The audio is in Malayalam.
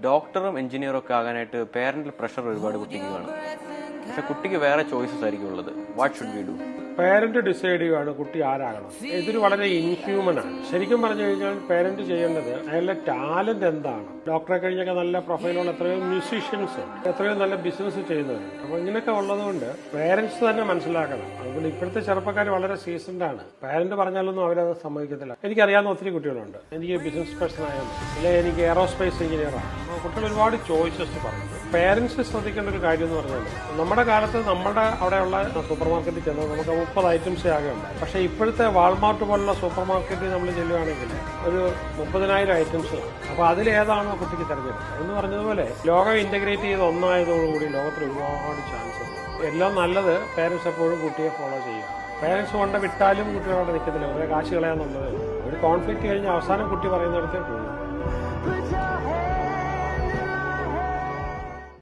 ഡോക്ടറും എഞ്ചിനീയറും ഒക്കെ ആകാനായിട്ട് പേരന്റൽ പ്രഷർ ഒരുപാട് കുട്ടിക്ക് കാണും. പക്ഷെ കുട്ടിക്ക് വേറെ ചോയ്സസ് ആയിരിക്കും ഉള്ളത്. What should we do? Parent decide ചെയ്യുകയാണ് കുട്ടി ആരാകണം. ഇതൊരു വളരെ ഇൻഹ്യൂമൻ ആണ്. ശരിക്കും പറഞ്ഞു കഴിഞ്ഞാൽ പേരന്റ് ചെയ്യേണ്ടത് അയാളുടെ ടാലന്റ് എന്താണ്. ഡോക്ടറെ കഴിഞ്ഞൊക്കെ നല്ല പ്രൊഫൈലുള്ള എത്രയോ മ്യൂസീഷ്യൻസ് ഉണ്ട്, എത്രയോ നല്ല ബിസിനസ് ചെയ്യുന്നവരുണ്ട്. അപ്പൊ ഇങ്ങനെയൊക്കെ ഉള്ളതുകൊണ്ട് പേരന്റ്സ് തന്നെ മനസ്സിലാക്കണം. അതുകൊണ്ട് ഇപ്പോഴത്തെ ചെറുപ്പക്കാർ വളരെ സീസൺഡ് ആണ്. പേരന്റ് പറഞ്ഞാലൊന്നും അവരത് സമ്മതിക്കത്തില്ല. എനിക്കറിയാവുന്ന ഒത്തിരി കുട്ടികളുണ്ട്. എനിക്ക് ബിസിനസ് പേഴ്സൺ ആയാൽ അല്ലെ എനിക്ക് എയറോസ്പേസ് എഞ്ചിനീയർ ആണ്. കുട്ടികൾ ഒരുപാട് ചോയ്സസ് പറയും. പേരന്റ്സ് ശ്രദ്ധിക്കേണ്ട ഒരു കാര്യം എന്ന് പറഞ്ഞാൽ നമ്മുടെ കാലത്ത് നമ്മുടെ അവിടെയുള്ള സൂപ്പർ മാർക്കറ്റിൽ ചെന്നാൽ നമുക്ക് 30 ഐറ്റംസേ ആകെ ഉണ്ടായി. പക്ഷെ ഇപ്പോഴത്തെ വാൾമാർട്ട് പോലുള്ള സൂപ്പർ മാർക്കറ്റിൽ നമ്മൾ ചെല്ലുകയാണെങ്കിൽ ഒരു 30,000 ഐറ്റംസ്. അപ്പൊ അതിലേതാണോ കുട്ടിക്ക് തിരഞ്ഞെടുക്കുക എന്ന് പറഞ്ഞതുപോലെ ലോകം ഇന്റഗ്രേറ്റ് ചെയ്ത് ഒന്നായതോടുകൂടി ലോകത്തിൽ ഒരുപാട് ചാൻസസ്. എല്ലാം നല്ലത് പേരന്റ്സ് എപ്പോഴും കുട്ടിയെ ഫോളോ ചെയ്യുക. പേരന്റ്സ് കൊണ്ട് വിട്ടാലും കുട്ടികൾ അവിടെ നിൽക്കത്തില്ല. ഒരേ കാശ് കളയാന്നുള്ളത് ഒരു കോൺഫ്ലിക്റ്റ് കഴിഞ്ഞ് അവസാനം കുട്ടി പറയുന്നിടത്തേ പോകും.